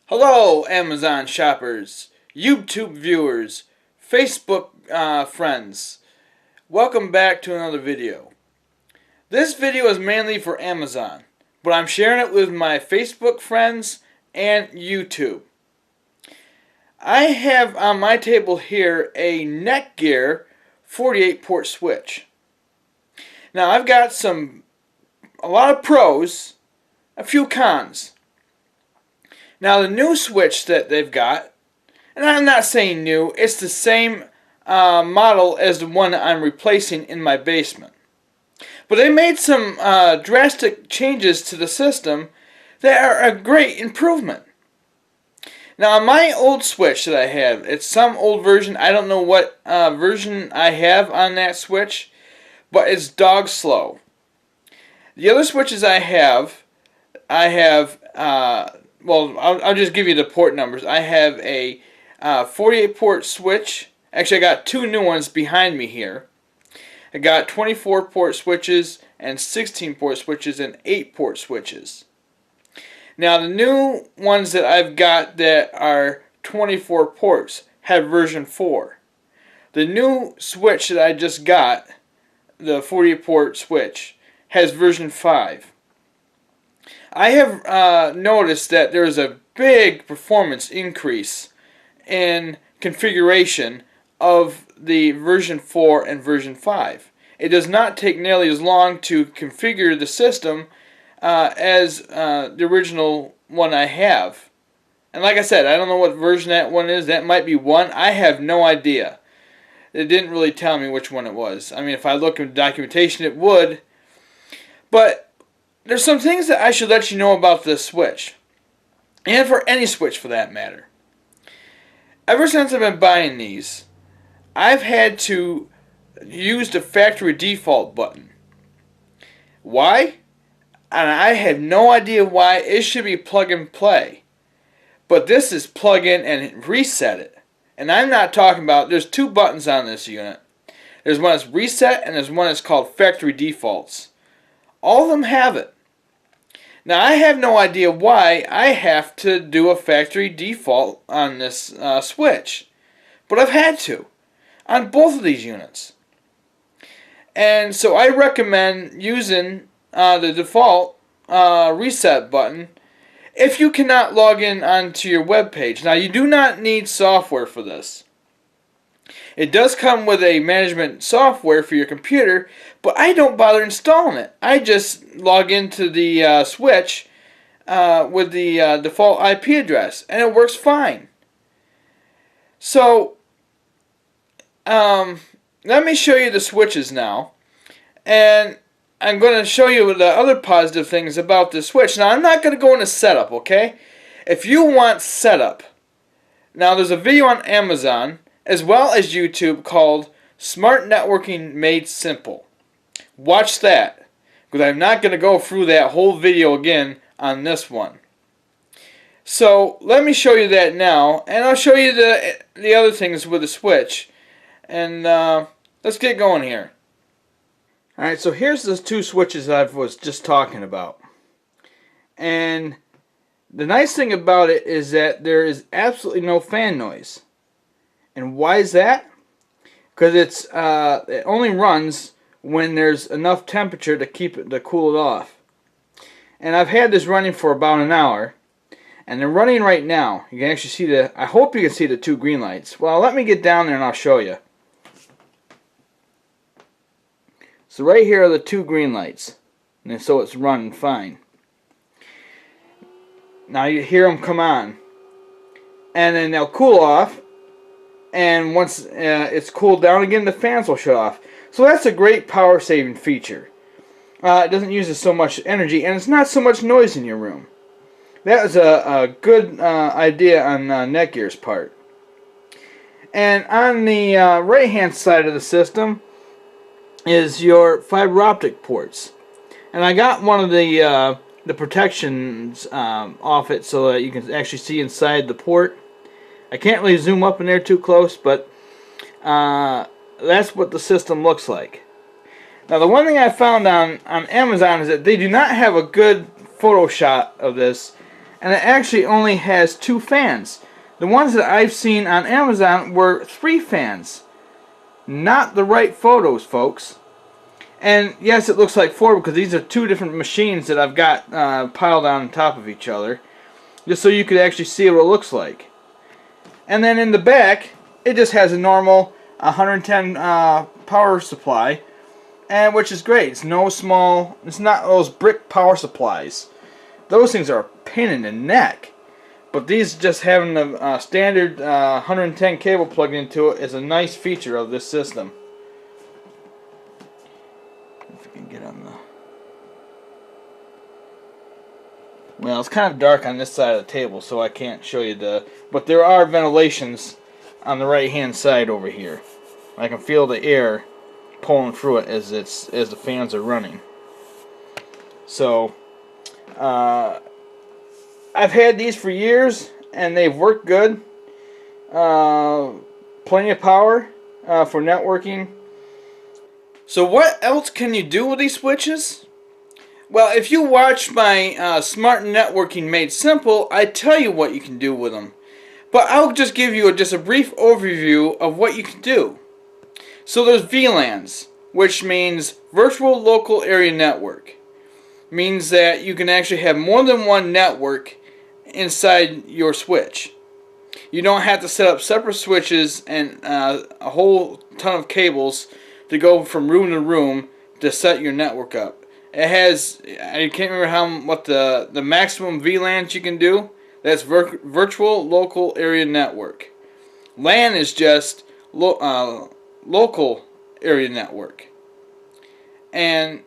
Hello, Amazon shoppers, YouTube viewers, Facebook friends. Welcome back to another video. This video is mainly for Amazon, but I'm sharing it with my Facebook friends and YouTube. I have on my table here a Netgear 48 port switch. Now I've got a lot of pros, a few cons. Now the new switch that they've got, and I'm not saying new, it's the same model as the one that I'm replacing in my basement. But they made some drastic changes to the system that are a great improvement. Now my old switch that I have, it's some old version, I don't know what version I have on that switch, but it's dog slow. The other switches I have, well, I'll just give you the port numbers. I have a 48 port switch. Actually, I got two new ones behind me here. I got 24 port switches and 16 port switches and 8 port switches. Now, the new ones that I've got that are 24 ports have version 4. The new switch that I just got, the 48 port switch, has version 5. I have noticed that there's a big performance increase in configuration of the version 4 and version 5. It does not take nearly as long to configure the system as the original one I have. And like I said, I don't know what version that one is. That might be 1. I have no idea. It didn't really tell me which one it was. I mean, if I look in documentation, it would. But there's some things that I should let you know about this switch. And for any switch for that matter. Ever since I've been buying these, I've had to use the factory default button. Why? And I have no idea why. It should be plug and play. But this is plug in and reset it. And I'm not talking about, there's 2 buttons on this unit. There's one that's reset and there's one that's called factory defaults. All of them have it. Now I have no idea why I have to do a factory default on this switch. But I've had to. On both of these units. And so I recommend using the default reset button if you cannot log in onto your web page. Now you do not need software for this. It does come with a management software for your computer, but I don't bother installing it. I just log into the switch with the default IP address, and it works fine. So, let me show you the switches now, and I'm going to show you the other positive things about the switch. Now, I'm not going to go into setup, okay? If you want setup, now there's a video on Amazon as well as YouTube called Smart Networking Made Simple. Watch that, because I'm not going to go through that whole video again on this one. So let me show you that now, and I'll show you the other things with the switch. And let's get going here. Alright, so here's the 2 switches I was just talking about. And the nice thing about it is that there is absolutely no fan noise. And why is that? Because it only runs when there's enough temperature to cool it off. And I've had this running for about an hour, and they're running right now. You can actually see I hope you can see the 2 green lights. Well, let me get down there and I'll show you. So right here are the 2 green lights, and so it's running fine. Now you hear them come on, and then they'll cool off. And once it's cooled down again, the fans will shut off. So that's a great power saving feature. It doesn't use so much energy, and it's not so much noise in your room. That was a good idea on Netgear's part. And on the right hand side of the system is your fiber optic ports. And I got one of the protections off it so that you can actually see inside the port. I can't really zoom up in there too close, but that's what the system looks like. Now the one thing I found on Amazon is that they do not have a good photo shot of this, and it actually only has 2 fans. The ones that I've seen on Amazon were 3 fans. Not the right photos, folks. And yes, it looks like 4 because these are 2 different machines that I've got piled on top of each other, just so you could actually see what it looks like. And then in the back, it just has a normal 110 power supply, and which is great. It's it's not those brick power supplies. Those things are a pain in the neck. But these just having a standard 110 cable plugged into it is a nice feature of this system. If I can get on the... Well, it's kind of dark on this side of the table, so I can't show you the... But there are ventilations on the right-hand side over here. I can feel the air pulling through it as the fans are running. So, I've had these for years, and they've worked good. Plenty of power for networking. So what else can you do with these switches? Well, if you watch my Smart Networking Made Simple, I tell you what you can do with them. But I'll just give you just a brief overview of what you can do. So there's VLANs, which means Virtual Local Area Network. Means that you can actually have more than one network inside your switch. You don't have to set up separate switches and a whole ton of cables to go from room to room to set your network up. It has, I can't remember what the maximum VLANs you can do. That's Virtual Local Area Network. LAN is just Local Area Network. And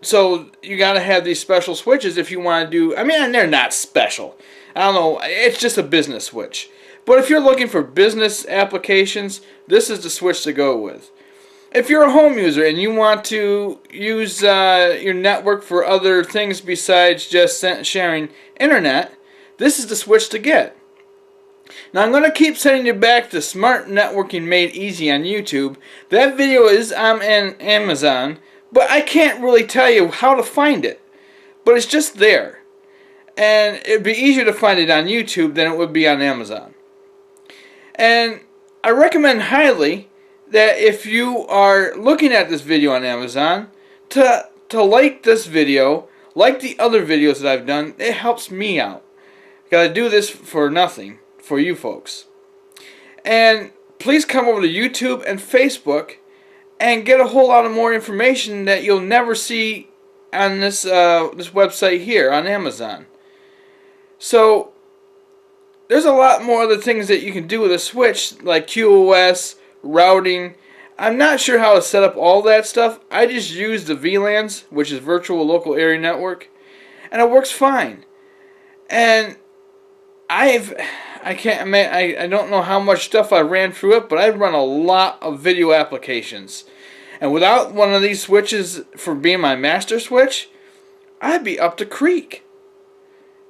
so you got to have these special switches if you want to do... I mean, they're not special. I don't know. It's just a business switch. But if you're looking for business applications, this is the switch to go with. If you're a home user and you want to use your network for other things besides just sharing internet, this is the switch to get. Now I'm going to keep sending you back to Smart Networking Made Easy on YouTube. That video is on Amazon, but I can't really tell you how to find it. But it's just there. And it'd be easier to find it on YouTube than it would be on Amazon. And I recommend highly that if you are looking at this video on Amazon, to like this video, like the other videos that I've done. It helps me out. Because I do this for nothing, for you folks. And please come over to YouTube and Facebook and get a whole lot of more information that you'll never see on this website here on Amazon. So there's a lot more other things that you can do with a switch, like QoS, routing. I'm not sure how to set up all that stuff. I just use the VLANs, which is Virtual Local Area Network, and it works fine. And I don't know how much stuff I ran through it, but I've run a lot of video applications. And without one of these switches for being my master switch, I'd be up the creek.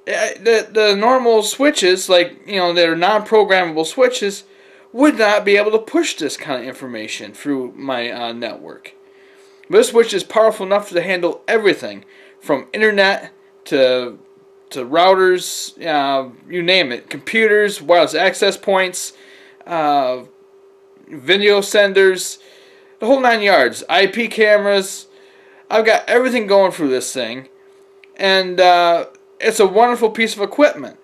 The normal switches, like, you know, that are non-programmable switches, would not be able to push this kind of information through my network. But this switch is powerful enough to handle everything from internet to routers, you name it, computers, wireless access points, video senders, the whole 9 yards, IP cameras. I've got everything going through this thing, and it's a wonderful piece of equipment.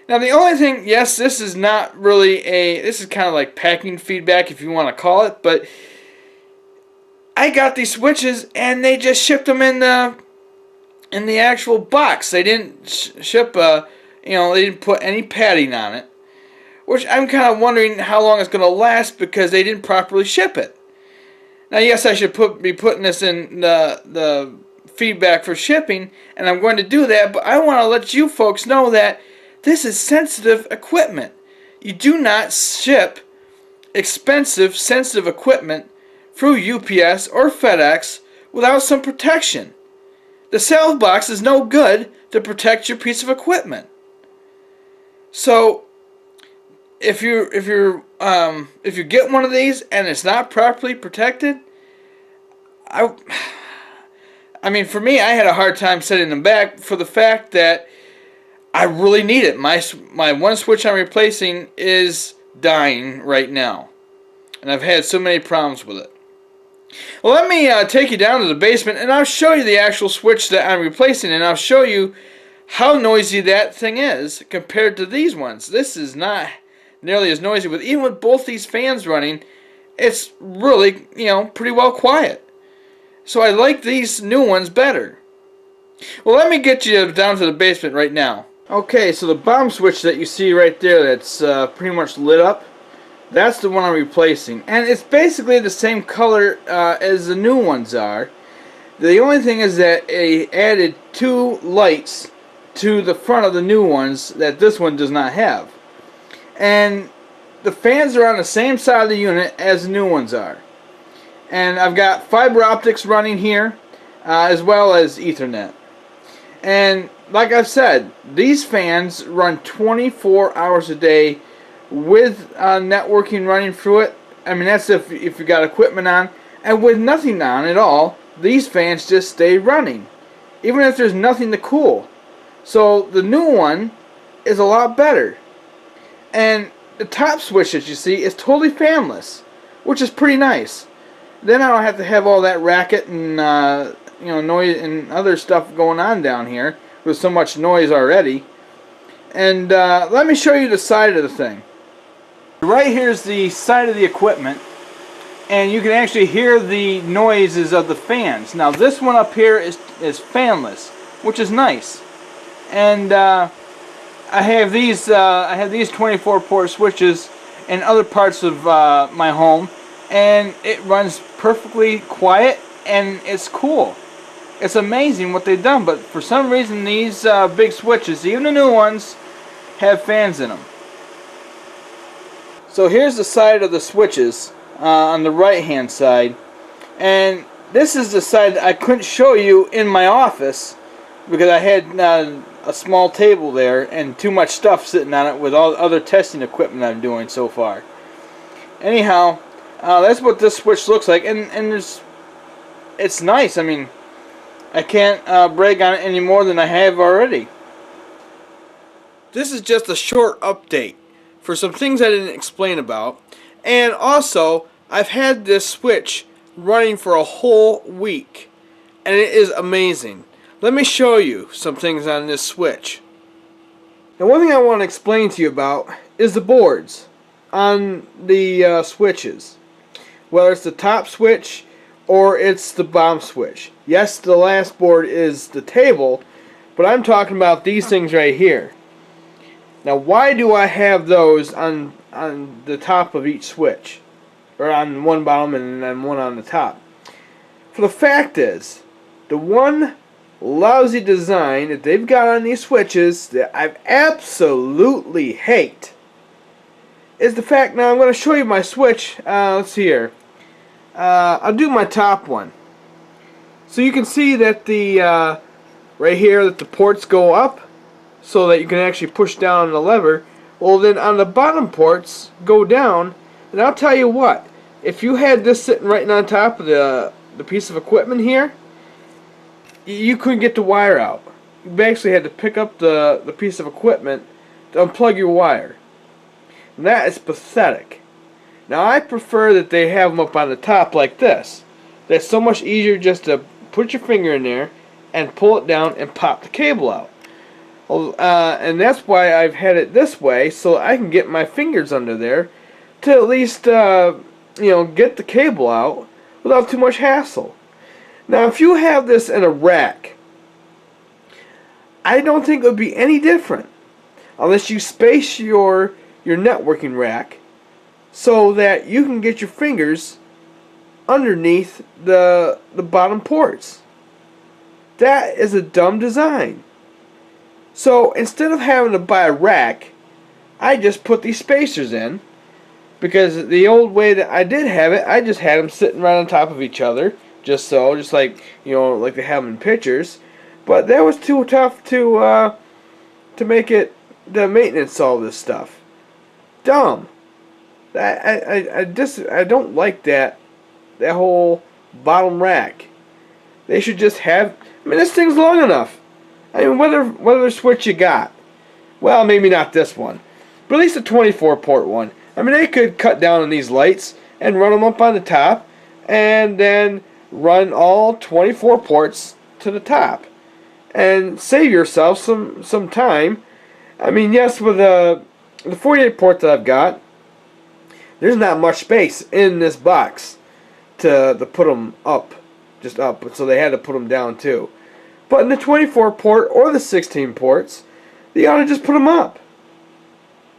Now the only thing, yes, this is not really this is kind of like packing feedback if you want to call it, but I got these switches and they just shipped them in the actual box. They didn't ship they didn't put any padding on it, which I'm kind of wondering how long it's going to last because they didn't properly ship it. Now yes, I should be putting this in the feedback for shipping, and I'm going to do that, but I want to let you folks know that this is sensitive equipment. You do not ship expensive, sensitive equipment through UPS or FedEx without some protection. The sales box is no good to protect your piece of equipment. So if you get one of these and it's not properly protected, I mean, for me, I had a hard time setting them back for the fact that I really need it. My one switch I'm replacing is dying right now, and I've had so many problems with it. Well, let me take you down to the basement, and I'll show you the actual switch that I'm replacing, and I'll show you how noisy that thing is compared to these ones. This is not nearly as noisy. Even with both these fans running, it's really, pretty well quiet. So I like these new ones better. Well, let me get you down to the basement right now. Okay, so the bottom switch that you see right there that's pretty much lit up, that's the one I'm replacing. And it's basically the same color as the new ones are. The only thing is that they added 2 lights to the front of the new ones that this one does not have. And the fans are on the same side of the unit as the new ones are. And I've got fiber optics running here, as well as Ethernet. And like I've said, these fans run 24 hours a day with networking running through it. I mean, that's if you got equipment on. And with nothing on at all, these fans just stay running, even if there's nothing to cool. So the new one is a lot better. And the top switch that you see is totally fanless, which is pretty nice. Then I don't have to have all that racket and noise and other stuff going on down here with so much noise already. And let me show you the side of the thing. Right here is the side of the equipment, and you can actually hear the noises of the fans. Now this one up here is fanless, which is nice. And I have these 24 port switches in other parts of my home, and it runs perfectly quiet, and it's cool. It's amazing what they've done, but for some reason these big switches, even the new ones, have fans in them. So here's the side of the switches on the right hand side, and this is the side I couldn't show you in my office because I had a small table there and too much stuff sitting on it with all the other testing equipment I'm doing so far. Anyhow, that's what this switch looks like, and it's nice. I mean, I can't brag on it any more than I have already. This is just a short update for some things I didn't explain about, and also I've had this switch running for a whole week, and it is amazing. Let me show you some things on this switch. And one thing I want to explain to you about is the boards on the switches. Whether it's the top switch or it's the bottom switch. Yes, the last board is the table, but I'm talking about these things right here. Now, why do I have those on the top of each switch? Or on one bottom and then one on the top? For the fact is, the one lousy design that they've got on these switches that I absolutely hate is the fact. Now I'm going to show you my switch. Let's see here. I'll do my top one. So you can see that the right here that the ports go up so that you can actually push down the lever. Well, then on the bottom ports go down, and I'll tell you what, if you had this sitting right on top of the piece of equipment here, you couldn't get the wire out. You basically had to pick up the piece of equipment to unplug your wire. And that is pathetic. Now I prefer that they have them up on the top like this. That's so much easier just to put your finger in there and pull it down and pop the cable out. And that's why I've had it this way, so I can get my fingers under there to at least get the cable out without too much hassle. Now if you have this in a rack, I don't think it would be any different unless you space your networking rack so that you can get your fingers underneath the bottom ports. That is a dumb design. So instead of having to buy a rack, I just put these spacers in, because the old way that I did have it, I just had them sitting right on top of each other, just like like they have them in pictures. But that was too tough to make it the maintenance all this stuff. Dumb. I don't like that whole bottom rack. They should just have. I mean, this thing's long enough. I mean, whether switch you got, Well, maybe not this one, but at least a 24 port one. I mean, they could cut down on these lights and run them up on the top, and then run all 24 ports to the top, and save yourself some time. I mean, yes, with the 48 port that I've got, there's not much space in this box to put them up, just up, so they had to put them down too. But in the 24 port or the 16 ports, you ought to just put them up.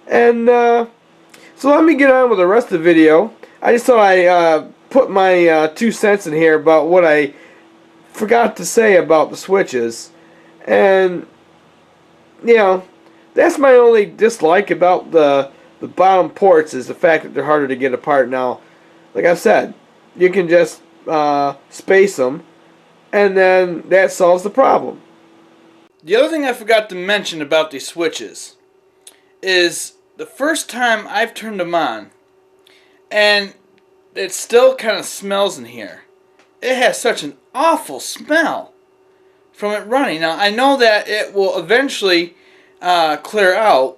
And so let me get on with the rest of the video. I just thought I put my 2 cents in here about what I forgot to say about the switches. And, you know, that's my only dislike about the bottom ports, is the fact that they're harder to get apart. Now, like I said, you can just space them, and then that solves the problem. The other thing I forgot to mention about these switches is the first time I've turned them on, and it still kind of smells in here. It has such an awful smell from it running. Now, I know that it will eventually clear out,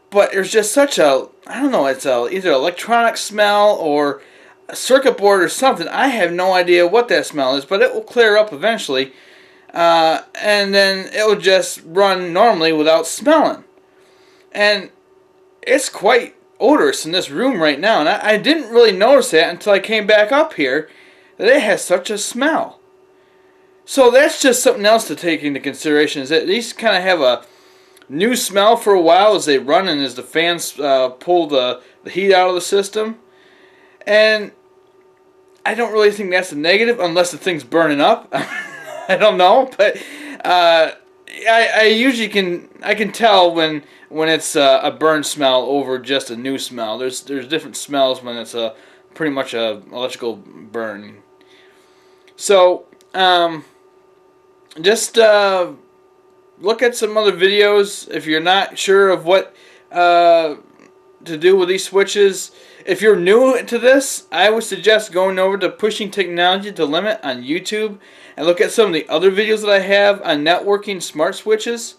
but there's just such a, I don't know, it's either electronic smell or a circuit board or something. I have no idea what that smell is, but it will clear up eventually, and then it will just run normally without smelling. And it's quite odorous in this room right now, and I didn't really notice that until I came back up here, that it has such a smell. So that's just something else to take into consideration, is that these kind of have a new smell for a while as they run and as the fans pull the heat out of the system. And I don't really think that's a negative, unless the thing's burning up. I don't know, but I usually can tell when it's a burn smell over just a new smell. There's different smells when it's pretty much a electrical burn. So just look at some other videos if you're not sure of what to do with these switches. If you're new to this, I would suggest going over to Pushing Technology to Limit on YouTube and look at some of the other videos that I have on networking smart switches.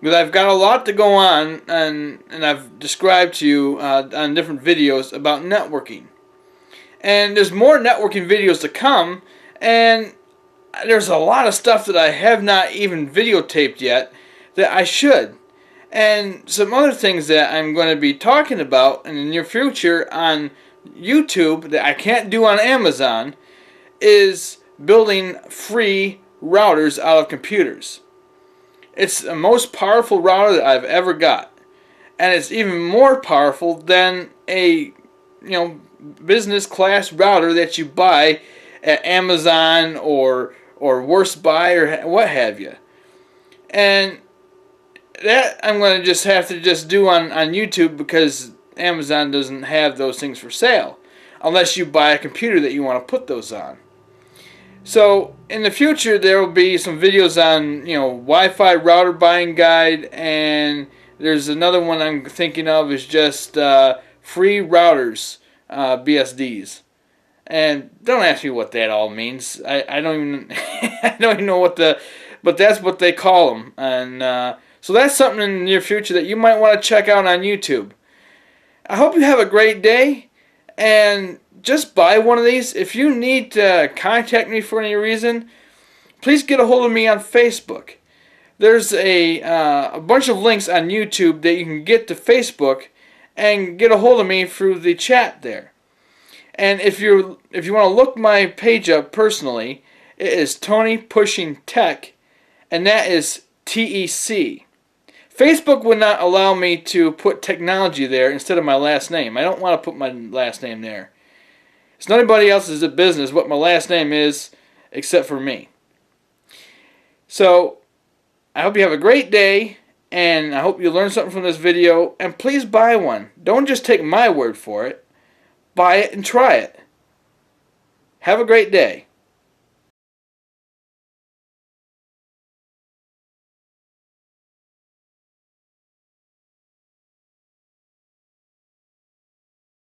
Because I've got a lot to go on, and I've described to you on different videos about networking. And there's more networking videos to come, and there's a lot of stuff that I have not even videotaped yet that I should. And some other things that I'm going to be talking about in the near future on YouTube that I can't do on Amazon is building free routers out of computers. It's the most powerful router that I've ever got, and it's even more powerful than a business class router that you buy at Amazon or Worst Buy or what have you. And that I'm going to just have to do on YouTube, because Amazon doesn't have those things for sale unless you buy a computer that you want to put those on. So in the future there will be some videos on Wi-Fi router buying guide, and there's another one I'm thinking of is just free routers, BSDs. And don't ask me what that all means. I don't even I don't even know but that's what they call them. And so that's something in the near future that you might want to check out on YouTube. I hope you have a great day, and just buy one of these. If you need to contact me for any reason, please get a hold of me on Facebook. There's a bunch of links on YouTube that you can get to Facebook and get a hold of me through the chat there. And if you want to look my page up personally, it is Tony Pushing Tech, and that is TEC. Facebook would not allow me to put technology there instead of my last name. I don't want to put my last name there. It's nobody else's business what my last name is except for me. So I hope you have a great day, and I hope you learned something from this video, and please buy one. Don't just take my word for it. Buy it and try it. Have a great day.